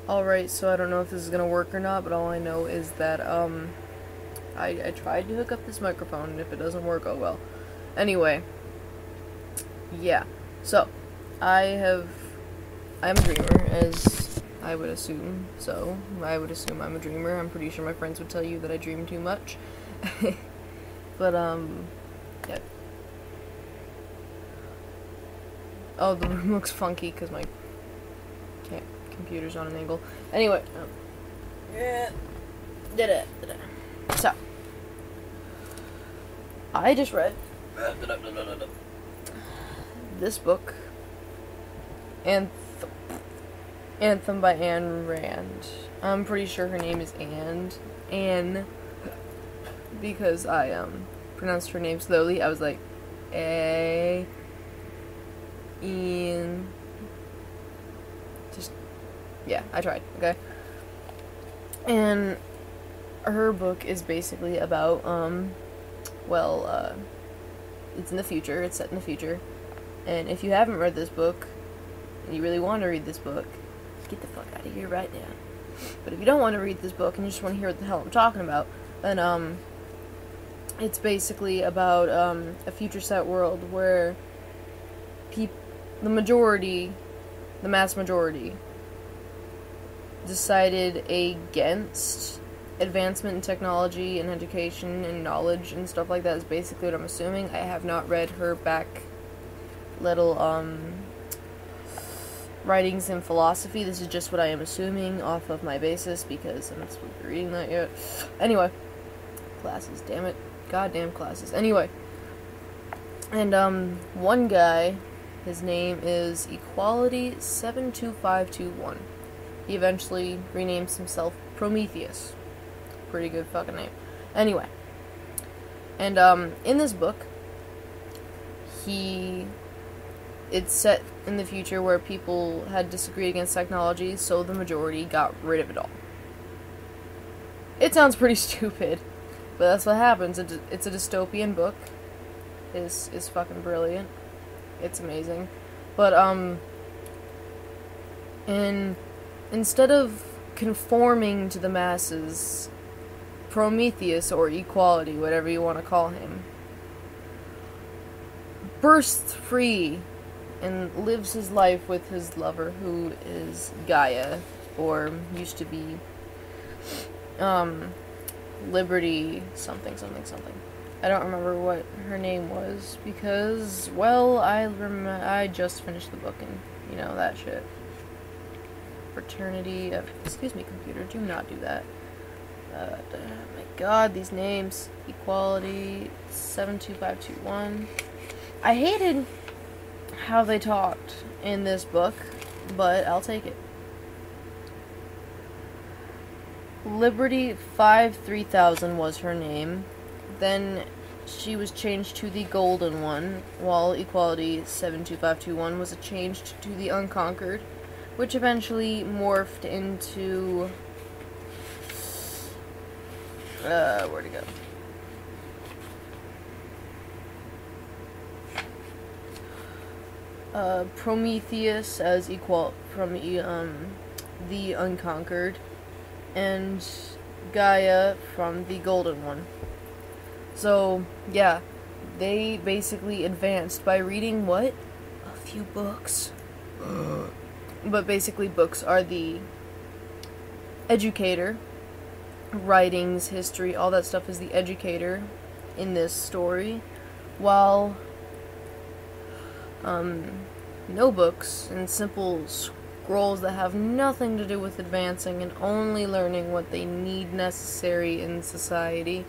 Alright, so I don't know if this is gonna work or not, but all I know is that, I tried to hook up this microphone, and if it doesn't work, oh well. Anyway, yeah, so, I'm a dreamer, as I would assume, so, I would assume I'm a dreamer. I'm pretty sure my friends would tell you that I dream too much. But, yeah. Oh, the room looks funky, because my computer's on an angle. Anyway, yeah, did it. So, I just read this book, Anthem by Ayn Rand. I'm pretty sure her name is Anne, because I pronounced her name slowly. I was like, yeah, I tried, okay? And her book is basically about, it's in the future, it's set in the future, and if you haven't read this book, and you really want to read this book, get the fuck out of here right now. But if you don't want to read this book, and you just want to hear what the hell I'm talking about, then, it's basically about, a future set world where the mass majority, decided against advancement in technology and education and knowledge and stuff like that is basically what I'm assuming. I have not read her back little writings in philosophy. This is just what I am assuming off of my basis because I'm not supposed to be reading that yet. Anyway, classes, damn it. Goddamn classes. Anyway, and one guy, his name is Equality72521. He eventually renames himself Prometheus. Pretty good fucking name. Anyway. And, in this book, it's set in the future where people had disagreed against technology, so the majority got rid of it all. It sounds pretty stupid, but that's what happens. It's a dystopian book. It's fucking brilliant. It's amazing. But, instead of conforming to the masses, Prometheus, or Equality, whatever you want to call him, bursts free and lives his life with his lover, who is Gaia, or used to be, Liberty something. I don't remember what her name was, because, well, I just finished the book, and, you know, that shit. Fraternity of, excuse me, computer, do not do that. My god, these names. Equality 72521. I hated how they talked in this book, but I'll take it. Liberty 53000 was her name. Then she was changed to the Golden One, while Equality 72521 was changed to the Unconquered, which eventually morphed into, where'd it go? Prometheus as from the Unconquered, and Gaia from the Golden One. So, yeah, they basically advanced by reading what? A few books. But basically books are the educator. Writings, history, all that stuff is the educator in this story. While no books and simple scrolls that have nothing to do with advancing and only learning what they need necessary in society,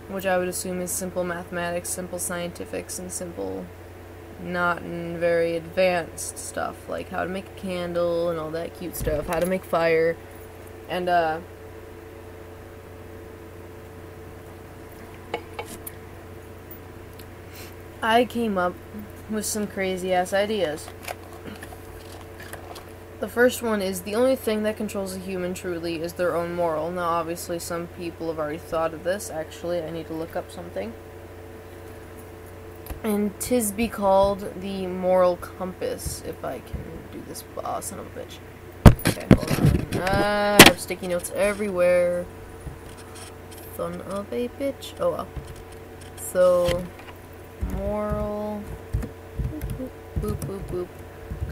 which I would assume is simple mathematics, simple scientifics, and simple not very advanced stuff, like how to make a candle and all that cute stuff, how to make fire, and I came up with some crazy ass ideas. The first one is the only thing that controls a human truly is their own moral. Now obviously some people have already thought of this. Actually, I need to look up something. And 'tis be called the moral compass, if I can do this son of a bitch. Okay, hold on. I have sticky notes everywhere. Son of a bitch. Oh well. So, moral. Boop, boop, boop, boop.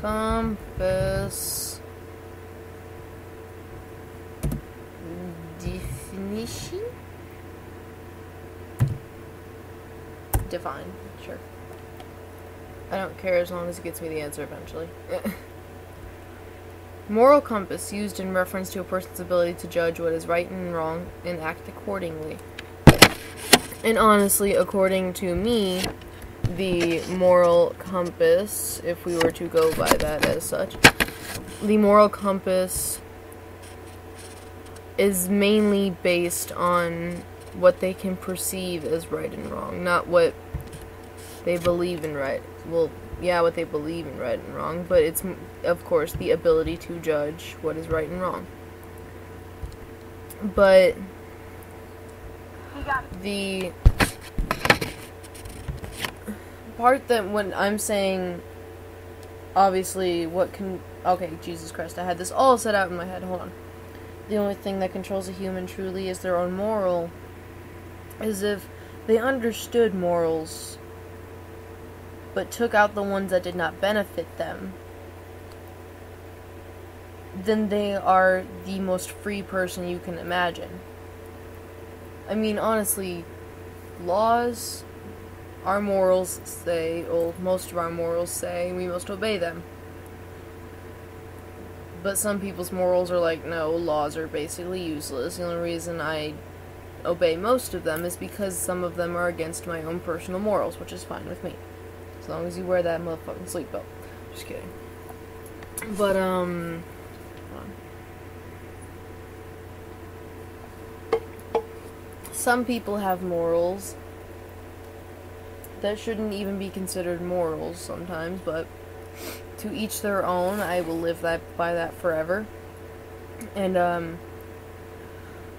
Compass. Definition? Define. Sure. I don't care as long as it gets me the answer eventually. Moral compass used in reference to a person's ability to judge what is right and wrong and act accordingly. And honestly, according to me, the moral compass, if we were to go by that as such, the moral compass is mainly based on what they can perceive as right and wrong, not what they believe in right. Well, yeah, what they believe in right and wrong, but it's, of course, the ability to judge what is right and wrong. But the part that when I'm saying, obviously, what can... Okay, Jesus Christ, I had this all set out in my head, hold on. The only thing that controls a human truly is their own moral. As if they understood morals, but took out the ones that did not benefit them, then they are the most free person you can imagine. I mean, honestly, laws, our morals say, well, most of our morals say we must obey them. But some people's morals are like, no, laws are basically useless. The only reason I obey most of them is because some of them are against my own personal morals, which is fine with me. As long as you wear that motherfucking seatbelt. Just kidding. But, hold on. Some people have morals that shouldn't even be considered morals sometimes, but to each their own. I will live by that forever. And,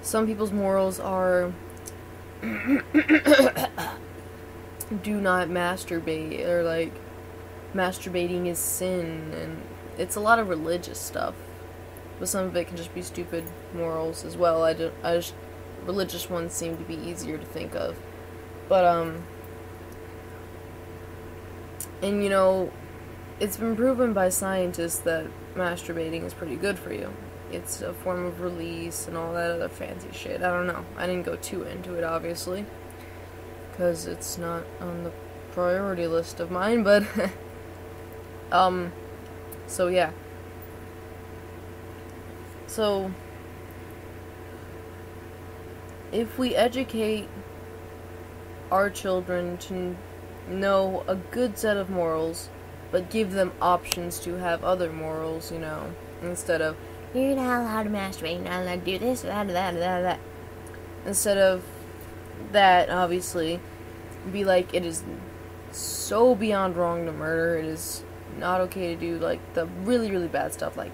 some people's morals are do not masturbate, or like masturbating is sin, and it's a lot of religious stuff, but some of it can just be stupid morals as well. Religious ones seem to be easier to think of, but and you know, it's been proven by scientists that masturbating is pretty good for you. It's a form of release and all that other fancy shit. I don't know. I didn't go too into it, obviously, because it's not on the priority list of mine, but, so yeah. So, if we educate our children to know a good set of morals, but give them options to have other morals, you know, instead of, you're not allowed to masturbate, you're not allowed to do this, that. Instead of that, obviously, be like, it is so beyond wrong to murder, it is not okay to do, like, the really, really bad stuff, like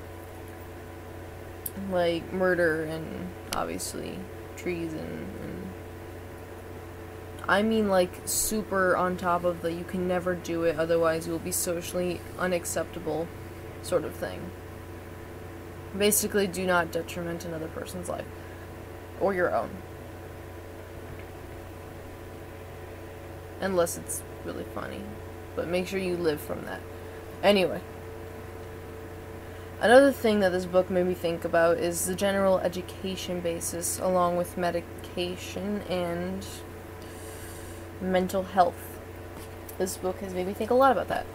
murder and, obviously, treason, and I mean, like, super on top of the you can never do it, otherwise you will be socially unacceptable sort of thing. Basically, do not detriment another person's life. Or your own. Unless it's really funny. But make sure you live from that. Anyway. Another thing that this book made me think about is the general education basis, along with medication and mental health. This book has made me think a lot about that.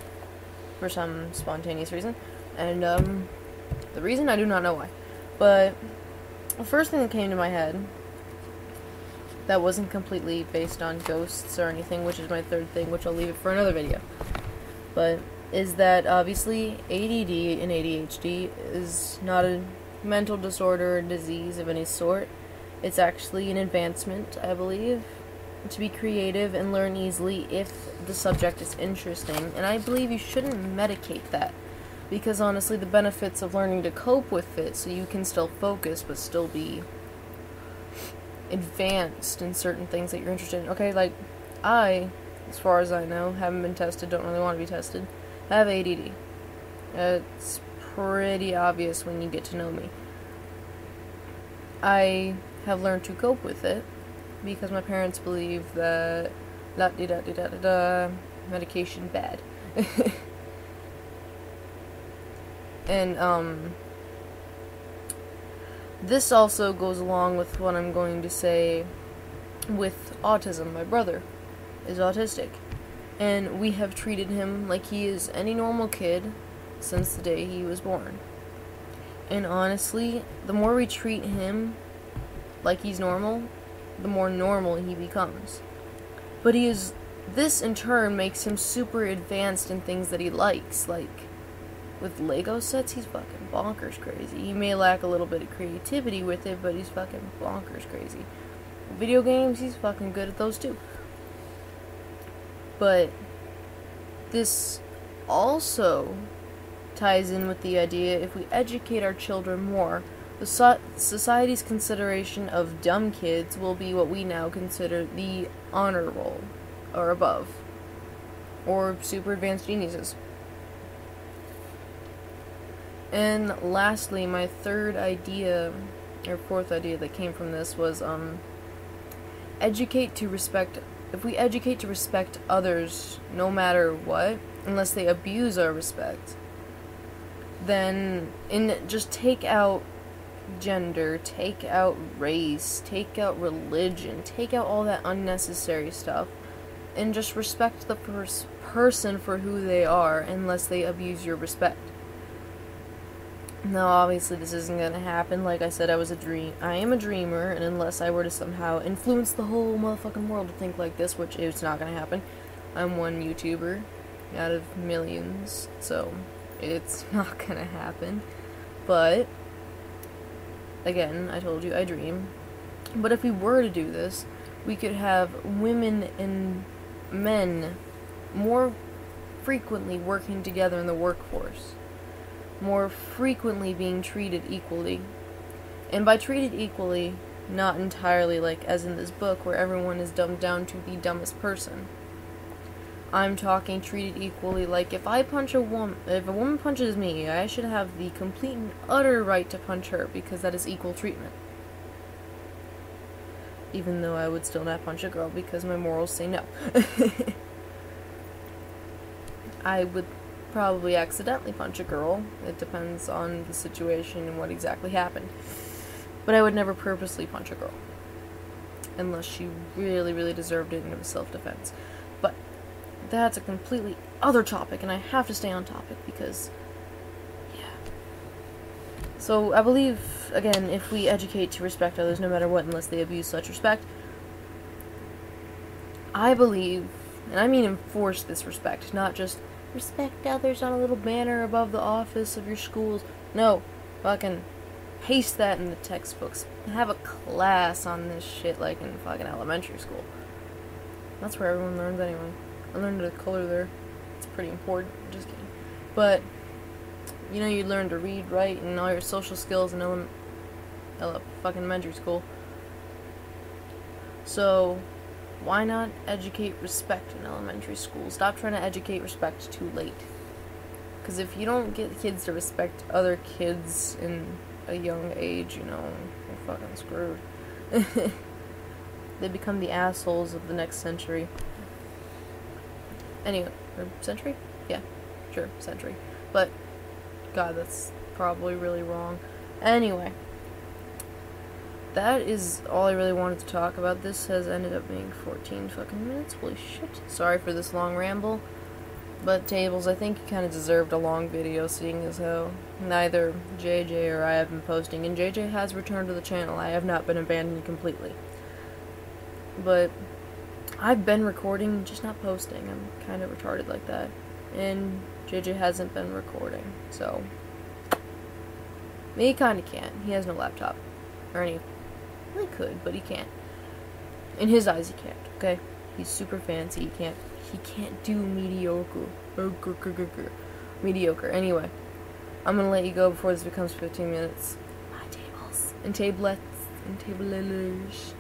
For some spontaneous reason. And, the reason, I do not know why. But the first thing that came to my head that wasn't completely based on ghosts or anything, which is my third thing, which I'll leave it for another video, but is that obviously ADD and ADHD is not a mental disorder or disease of any sort. It's actually an advancement, I believe, to be creative and learn easily if the subject is interesting, and I believe you shouldn't medicate that. Because honestly, the benefits of learning to cope with it so you can still focus but still be advanced in certain things that you're interested in. Okay, like, I, as far as I know, haven't been tested, don't really want to be tested, have ADD. It's pretty obvious when you get to know me. I have learned to cope with it because my parents believe that medication bad. And this also goes along with what I'm going to say with autism. My brother is autistic, and we have treated him like he is any normal kid since the day he was born. And honestly, the more we treat him like he's normal, the more normal he becomes. But this in turn makes him super advanced in things that he likes, like with Lego sets, he's fucking bonkers crazy. He may lack a little bit of creativity with it, but he's fucking bonkers crazy. Video games, he's fucking good at those too. But this also ties in with the idea, if we educate our children more, the society's consideration of dumb kids will be what we now consider the honor roll, or above, or super advanced geniuses. And lastly, my fourth idea that came from this was, educate to respect. If we educate to respect others, no matter what, unless they abuse our respect, then just take out gender, take out race, take out religion, take out all that unnecessary stuff, and just respect the person for who they are, unless they abuse your respect. Now, obviously, this isn't gonna happen. Like I said, I am a dreamer, and unless I were to somehow influence the whole motherfucking world to think like this, which is not gonna happen, I'm one YouTuber out of millions, so it's not gonna happen. But again, I told you I dream. But if we were to do this, we could have women and men more frequently working together in the workforce, more frequently being treated equally. And by treated equally, not entirely like as in this book where everyone is dumbed down to the dumbest person. I'm talking treated equally like if a woman punches me, I should have the complete and utter right to punch her, because that is equal treatment. Even though I would still not punch a girl because my morals say no. I would probably accidentally punch a girl. It depends on the situation and what exactly happened. But I would never purposely punch a girl. Unless she really, really deserved it and it was self-defense. But that's a completely other topic, and I have to stay on topic because, yeah. So I believe, again, if we educate to respect others no matter what, unless they abuse such respect, I believe, and I mean enforce this respect, not just respect others on a little banner above the office of your schools. No, fucking paste that in the textbooks. Have a class on this shit like in fucking elementary school. That's where everyone learns anyway. I learned to color there. It's pretty important. Just kidding. But, you know, you learn to read, write, and all your social skills in fucking elementary school. So, why not educate respect in elementary school? Stop trying to educate respect too late. Because if you don't get kids to respect other kids in a young age, you know, you're fucking screwed. They become the assholes of the next century. Anyway, or century? Yeah, sure, century. But, God, that's probably really wrong. Anyway, that is all I really wanted to talk about. This has ended up being 14 fucking minutes. Holy shit. Sorry for this long ramble. But, Tables, I think you kind of deserved a long video, seeing as how neither JJ or I have been posting. And JJ has returned to the channel. I have not been abandoned completely. But I've been recording, just not posting. I'm kind of retarded like that. And JJ hasn't been recording, so he kind of can't. He has no laptop. Or any... Well, he could, but he can't. In his eyes, he can't, okay? He's super fancy. He can't do mediocre. Mediocre. Anyway, I'm gonna let you go before this becomes 15 minutes. My tables. And tablets. And tablers.